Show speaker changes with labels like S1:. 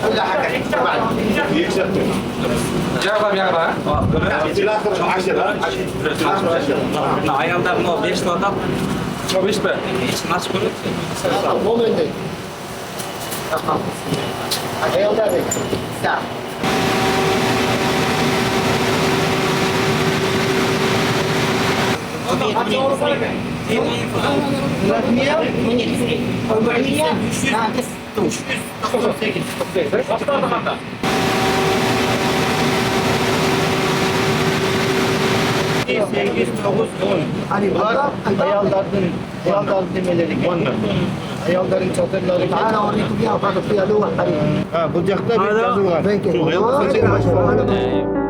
S1: كل حاجه بعد يكسب في الاخر 10
S2: Ayağımda mı 5 tane
S3: Çok iş be.
S2: hiç maç kurur.
S1: المهم ayolda bek sağ رقمية من 400 ناقص 300 Hani bunlar ayalların demeleri gibi. Ayalların çadırları gibi. Ana oraya bir yapalım. Bir adı var.
S4: Ha, bucakta bir yazı var.
S1: Ben ki.